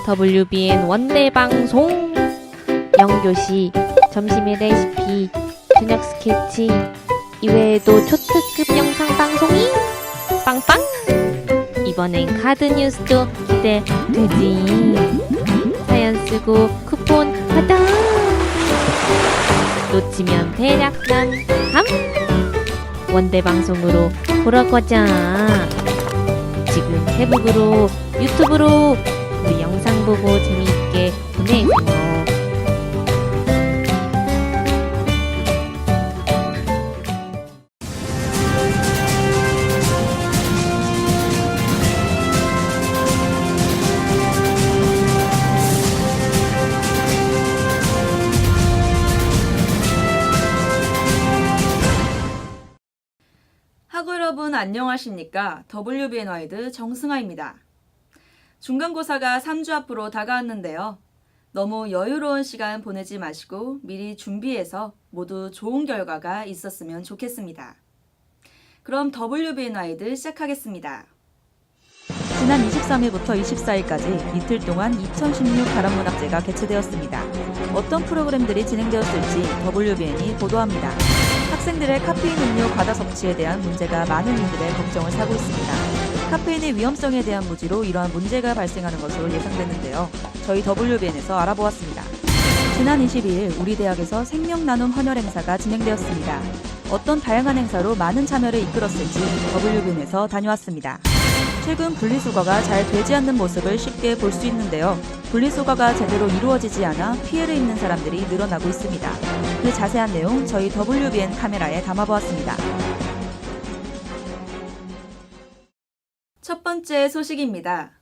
WBN 원대방송. 영교시, 점심의 레시피, 저녁 스케치, 이외에도 초특급 영상 방송이 빵빵! 이번엔 카드 뉴스도 기대되지. 사연 쓰고 쿠폰 받아. 놓치면 대략 난감. 원대방송으로 보러 가자. 지금 페북으로, 유튜브로 우리 영상 보고 재미있게 보내세요. 학우 여러분 안녕하십니까? WBN 와이드 정승아입니다. 중간고사가 3주 앞으로 다가왔는데요. 너무 여유로운 시간 보내지 마시고 미리 준비해서 모두 좋은 결과가 있었으면 좋겠습니다. 그럼 WBN 와이드 시작하겠습니다. 지난 23일부터 24일까지 이틀 동안 2016 가람문학제가 개최되었습니다. 어떤 프로그램들이 진행되었을지 WBN이 보도합니다. 학생들의 카페인 음료 과다 섭취에 대한 문제가 많은 이들의 걱정을 사고 있습니다. 카페인의 위험성에 대한 무지로 이러한 문제가 발생하는 것으로 예상되는데요. 저희 WBN에서 알아보았습니다. 지난 22일 우리 대학에서 생명나눔 헌혈 행사가 진행되었습니다. 어떤 다양한 행사로 많은 참여를 이끌었을지 WBN에서 다녀왔습니다. 최근 분리수거가 잘 되지 않는 모습을 쉽게 볼 수 있는데요. 분리수거가 제대로 이루어지지 않아 피해를 입는 사람들이 늘어나고 있습니다. 그 자세한 내용 저희 WBN 카메라에 담아보았습니다. 첫 번째 소식입니다.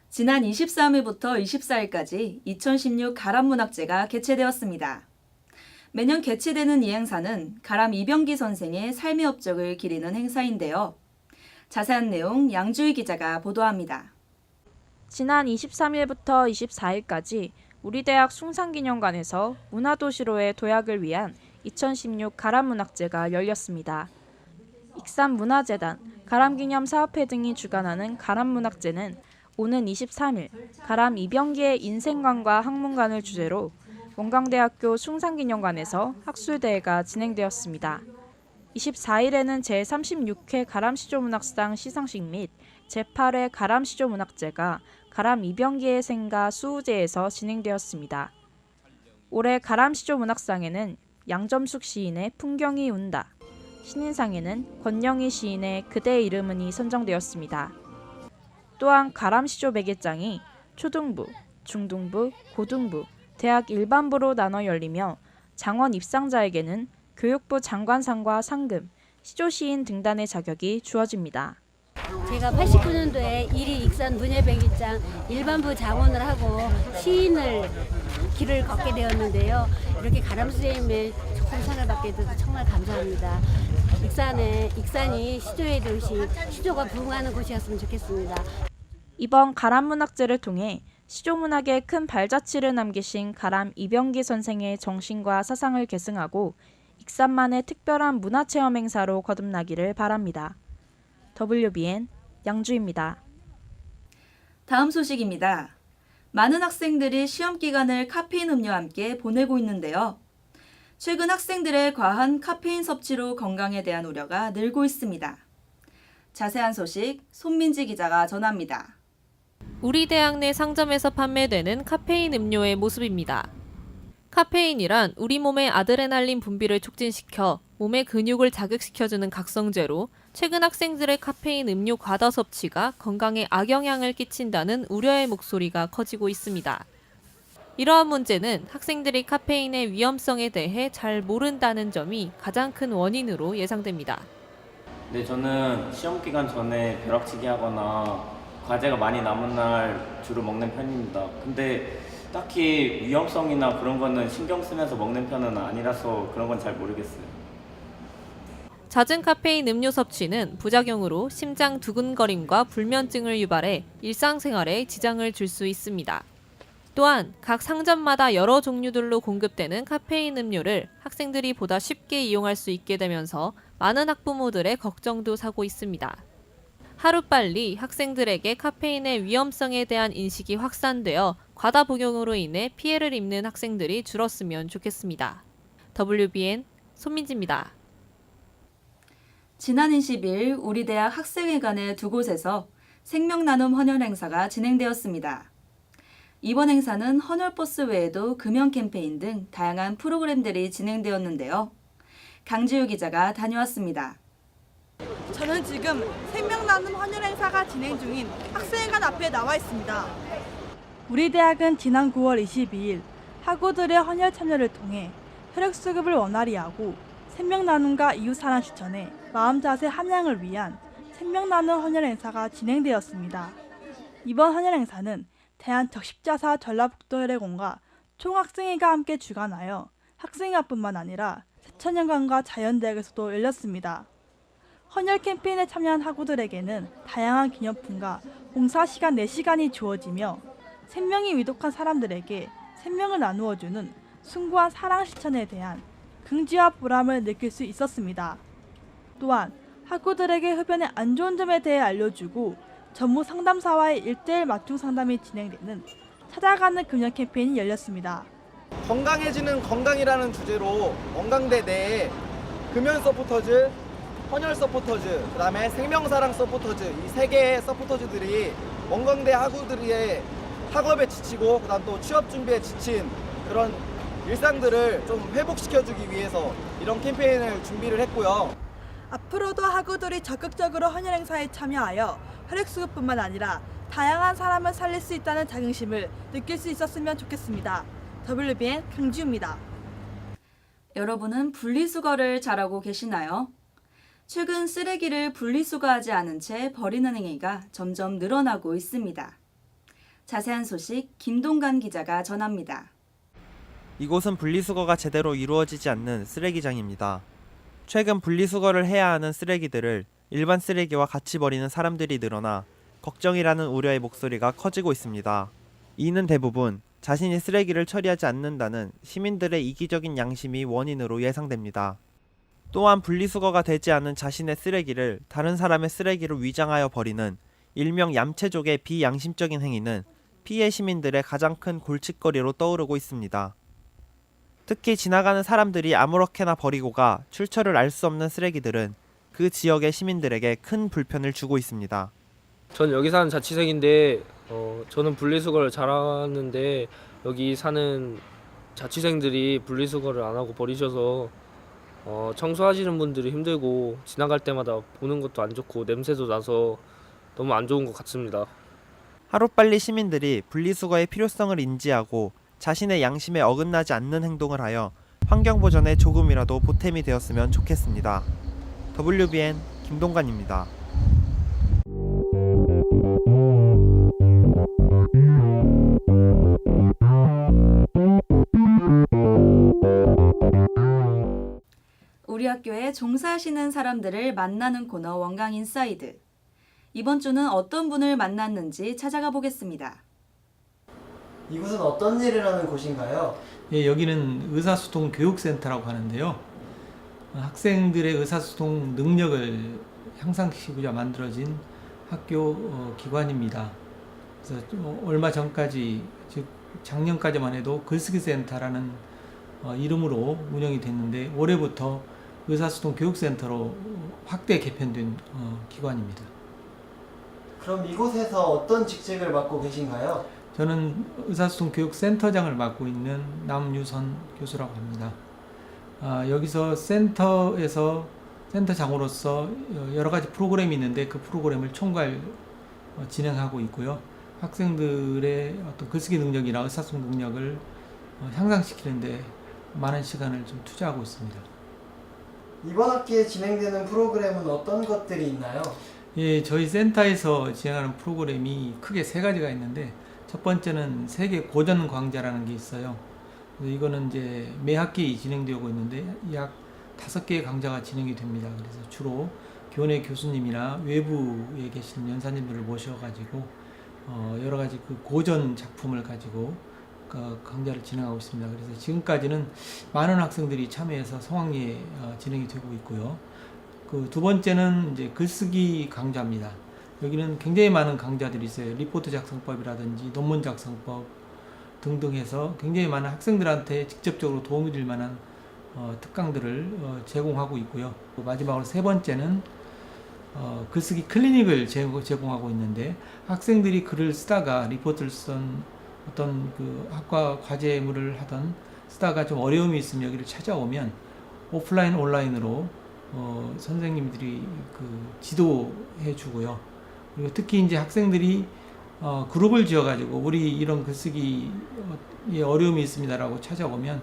지난 23일부터 24일까지 2016 가람문학제가 개최되었습니다. 매년 개최되는 이 행사는 가람 이병기 선생의 삶의 업적을 기리는 행사인데요. 자세한 내용 양주희 기자가 보도합니다. 지난 23일부터 24일까지 우리 대학 숭상기념관에서 문화도시로의 도약을 위한 2016 가람문학제가 열렸습니다. 익산문화재단, 가람기념사업회 등이 주관하는 가람문학제는 오는 23일 가람 이병기의 인생관과 학문관을 주제로 원광대학교 숭상기념관에서 학술대회가 진행되었습니다. 24일에는 제36회 가람시조문학상 시상식 및 제8회 가람시조문학제가 가람 이병기의 생가 수우제에서 진행되었습니다. 올해 가람시조문학상에는 양점숙 시인의 풍경이 운다, 신인상에는 권영희 시인의 그대의 이름은이 선정되었습니다. 또한 가람시조 매개장이 초등부, 중등부, 고등부, 대학 일반부로 나눠 열리며 장원 입상자에게는 교육부 장관상과 상금, 시조시인 등단의 자격이 주어집니다. 제가 89년도에 1위 익산 문예백일장 일반부 장원을 하고 시인을 길을 걷게 되었는데요. 이렇게 가람 선생님의 좋은 상을 받게 돼서 정말 감사합니다. 익산이 시조의 도시, 시조가 부흥하는 곳이었으면 좋겠습니다. 이번 가람문학제를 통해 시조문학에 큰 발자취를 남기신 가람 이병기 선생의 정신과 사상을 계승하고 익산만의 특별한 문화체험 행사로 거듭나기를 바랍니다. WBN 양주입니다. 다음 소식입니다. 많은 학생들이 시험 기간을 카페인 음료와 함께 보내고 있는데요. 최근 학생들의 과한 카페인 섭취로 건강에 대한 우려가 늘고 있습니다. 자세한 소식 손민지 기자가 전합니다. 우리 대학 내 상점에서 판매되는 카페인 음료의 모습입니다. 카페인이란 우리 몸의 아드레날린 분비를 촉진시켜 몸의 근육을 자극시켜주는 각성제로 최근 학생들의 카페인 음료 과다 섭취가 건강에 악영향을 끼친다는 우려의 목소리가 커지고 있습니다. 이러한 문제는 학생들이 카페인의 위험성에 대해 잘 모른다는 점이 가장 큰 원인으로 예상됩니다. 네, 저는 시험 기간 전에 벼락치기 하거나 과제가 많이 남은 날 주로 먹는 편입니다. 근데 딱히 위험성이나 그런 거는 신경 쓰면서 먹는 편은 아니라서 그런 건 잘 모르겠어요. 잦은 카페인 음료 섭취는 부작용으로 심장 두근거림과 불면증을 유발해 일상생활에 지장을 줄 수 있습니다. 또한 각 상점마다 여러 종류들로 공급되는 카페인 음료를 학생들이 보다 쉽게 이용할 수 있게 되면서 많은 학부모들의 걱정도 사고 있습니다. 하루빨리 학생들에게 카페인의 위험성에 대한 인식이 확산되어 과다 복용으로 인해 피해를 입는 학생들이 줄었으면 좋겠습니다. WBN 손민지입니다. 지난 20일 우리 대학 학생회관의 두 곳에서 생명나눔 헌혈 행사가 진행되었습니다. 이번 행사는 헌혈버스 외에도 금연 캠페인 등 다양한 프로그램들이 진행되었는데요. 강지우 기자가 다녀왔습니다. 저는 지금 생명나눔 헌혈 행사가 진행 중인 학생회관 앞에 나와 있습니다. 우리 대학은 지난 9월 22일 학우들의 헌혈 참여를 통해 혈액수급을 원활히 하고 생명나눔과 이웃사랑 실천에 마음자세 함양을 위한 생명나눔 헌혈 행사가 진행되었습니다. 이번 헌혈 행사는 대한적십자사 전라북도혈액원과 총학생회가 함께 주관하여 학생회뿐만 아니라 세천연관과 자연대학에서도 열렸습니다. 헌혈 캠페인에 참여한 학우들에게는 다양한 기념품과 봉사시간 4시간이 주어지며 생명이 위독한 사람들에게 생명을 나누어주는 숭고한 사랑 실천에 대한 긍지와 보람을 느낄 수 있었습니다. 또한 학우들에게 흡연의 안 좋은 점에 대해 알려주고 전무 상담사와의 1:1 맞춤 상담이 진행되는 찾아가는 금연 캠페인이 열렸습니다. 건강해지는 건강이라는 주제로 원광대 내에 금연 서포터즈, 헌혈 서포터즈, 그다음에 생명사랑 서포터즈 이 3개의 서포터즈들이 원광대 학우들의 학업에 지치고 그다음 또 취업 준비에 지친 그런 일상들을 좀 회복시켜주기 위해서 이런 캠페인을 준비를 했고요. 앞으로도 학우들이 적극적으로 헌혈 행사에 참여하여 혈액수급뿐만 아니라 다양한 사람을 살릴 수 있다는 자긍심을 느낄 수 있었으면 좋겠습니다. WBN 강지우입니다. 여러분은 분리수거를 잘하고 계시나요? 최근 쓰레기를 분리수거하지 않은 채 버리는 행위가 점점 늘어나고 있습니다. 자세한 소식 김동관 기자가 전합니다. 이곳은 분리수거가 제대로 이루어지지 않는 쓰레기장입니다. 최근 분리수거를 해야 하는 쓰레기들을 일반 쓰레기와 같이 버리는 사람들이 늘어나 걱정이라는 우려의 목소리가 커지고 있습니다. 이는 대부분 자신이 쓰레기를 처리하지 않는다는 시민들의 이기적인 양심이 원인으로 예상됩니다. 또한 분리수거가 되지 않은 자신의 쓰레기를 다른 사람의 쓰레기로 위장하여 버리는 일명 얌체족의 비양심적인 행위는 피해 시민들의 가장 큰 골칫거리로 떠오르고 있습니다. 특히 지나가는 사람들이 아무렇게나 버리고 가 출처를 알 수 없는 쓰레기들은 그 지역의 시민들에게 큰 불편을 주고 있습니다. 전 여기 사는 자취생인데 저는 분리수거를 잘하는데 여기 사는 자취생들이 분리수거를 안 하고 버리셔서 청소하시는 분들이 힘들고 지나갈 때마다 보는 것도 안 좋고 냄새도 나서 너무 안 좋은 것 같습니다. 하루빨리 시민들이 분리수거의 필요성을 인지하고 자신의 양심에 어긋나지 않는 행동을 하여 환경보전에 조금이라도 보탬이 되었으면 좋겠습니다. WBN 김동관입니다. 우리 학교에 종사하시는 사람들을 만나는 코너 원강인사이드. 이번 주는 어떤 분을 만났는지 찾아가 보겠습니다. 이곳은 어떤 일을 하는 곳인가요? 예, 여기는 의사소통 교육센터라고 하는데요. 학생들의 의사소통 능력을 향상시키고자 만들어진 학교 기관입니다. 그래서 얼마 전까지, 즉 작년까지만 해도 글쓰기 센터라는 이름으로 운영이 됐는데 올해부터 의사소통 교육센터로 확대 개편된 기관입니다. 그럼 이곳에서 어떤 직책을 맡고 계신가요? 저는 의사소통 교육센터장을 맡고 있는 남유선 교수라고 합니다. 여기서 센터에서 센터장으로서 여러 가지 프로그램이 있는데 그 프로그램을 총괄 진행하고 있고요. 학생들의 어떤 글쓰기 능력이나 의사소통 능력을 향상시키는데 많은 시간을 좀 투자하고 있습니다. 이번 학기에 진행되는 프로그램은 어떤 것들이 있나요? 예, 저희 센터에서 진행하는 프로그램이 크게 3가지가 있는데 첫 번째는 세계 고전 강좌라는 게 있어요. 이거는 이제 매 학기 진행되고 있는데 약 5개의 강좌가 진행이 됩니다. 그래서 주로 교내 교수님이나 외부에 계신 연사님들을 모셔가지고 여러 가지 그 고전 작품을 가지고 강좌를 진행하고 있습니다. 그래서 지금까지는 많은 학생들이 참여해서 성황리에 진행이 되고 있고요. 그 두 번째는 이제 글쓰기 강좌입니다. 여기는 굉장히 많은 강좌들이 있어요. 리포트 작성법이라든지 논문 작성법, 등등 해서 굉장히 많은 학생들한테 직접적으로 도움이 될 만한 특강들을 제공하고 있고요. 마지막으로 세 번째는 글쓰기 클리닉을 제공하고 있는데, 학생들이 글을 쓰다가 리포트를 쓴 어떤 그 학과 과제물을 하던 쓰다가 좀 어려움이 있으면 여기를 찾아오면 오프라인 온라인으로 선생님들이 그 지도해 주고요. 그리고 특히 이제 학생들이 그룹을 지어 가지고 우리 이런 글쓰기에 어려움이 있습니다라고 찾아오면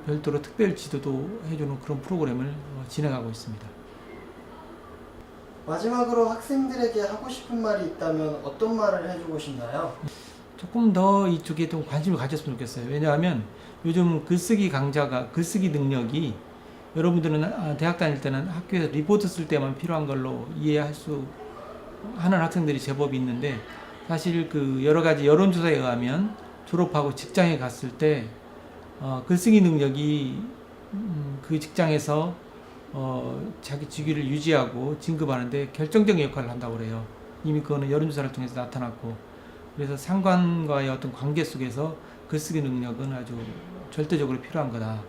별도로 특별 지도도 해주는 그런 프로그램을 진행하고 있습니다. 마지막으로 학생들에게 하고 싶은 말이 있다면 어떤 말을 해주고 싶나요? 조금 더 이쪽에 좀 관심을 가졌으면 좋겠어요. 왜냐하면 요즘 글쓰기 강좌가, 글쓰기 능력이 여러분들은 대학 다닐 때는 학교에서 리포트 쓸 때만 필요한 걸로 이해할 수 하는 학생들이 제법 있는데, 사실 그 여러 가지 여론조사에 의하면 졸업하고 직장에 갔을 때 글쓰기 능력이 그 직장에서 자기 직위를 유지하고 진급하는데 결정적인 역할을 한다고 그래요. 이미 그거는 여론조사를 통해서 나타났고, 그래서 상관과의 어떤 관계 속에서 글쓰기 능력은 아주 절대적으로 필요한 거다.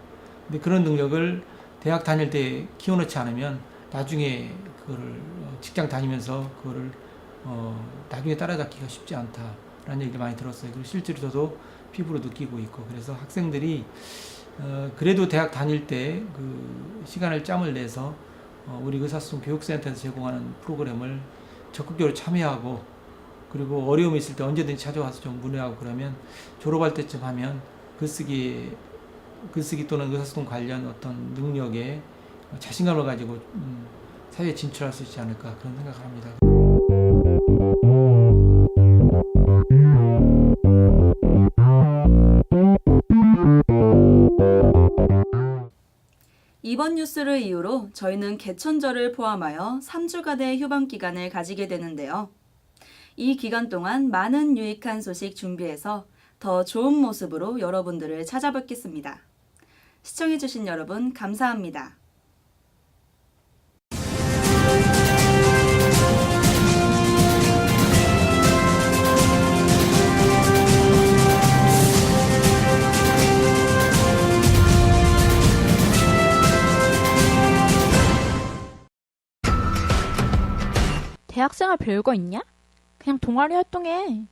근데 그런 능력을 대학 다닐 때 키워놓지 않으면 나중에 그거를 직장 다니면서 그거를 나중에 따라잡기가 쉽지 않다라는 얘기를 많이 들었어요. 그리고 실제로 저도 피부로 느끼고 있고, 그래서 학생들이 그래도 대학 다닐 때 그 시간을 짬을 내서 우리 의사소통 교육센터에서 제공하는 프로그램을 적극적으로 참여하고, 그리고 어려움이 있을 때 언제든지 찾아와서 좀 문의하고, 그러면 졸업할 때쯤 하면 글쓰기 또는 의사소통 관련 어떤 능력에 자신감을 가지고 사회에 진출할 수 있지 않을까, 그런 생각을 합니다. 이번 뉴스를 이유로 저희는 개천절을 포함하여 3주간의 휴방 기간을 가지게 되는데요. 이 기간 동안 많은 유익한 소식 준비해서 더 좋은 모습으로 여러분들을 찾아뵙겠습니다. 시청해주신 여러분 감사합니다. 대학생활 별거 있냐? 그냥 동아리 활동해.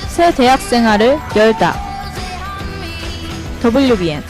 새 대학생활을 열다. WBN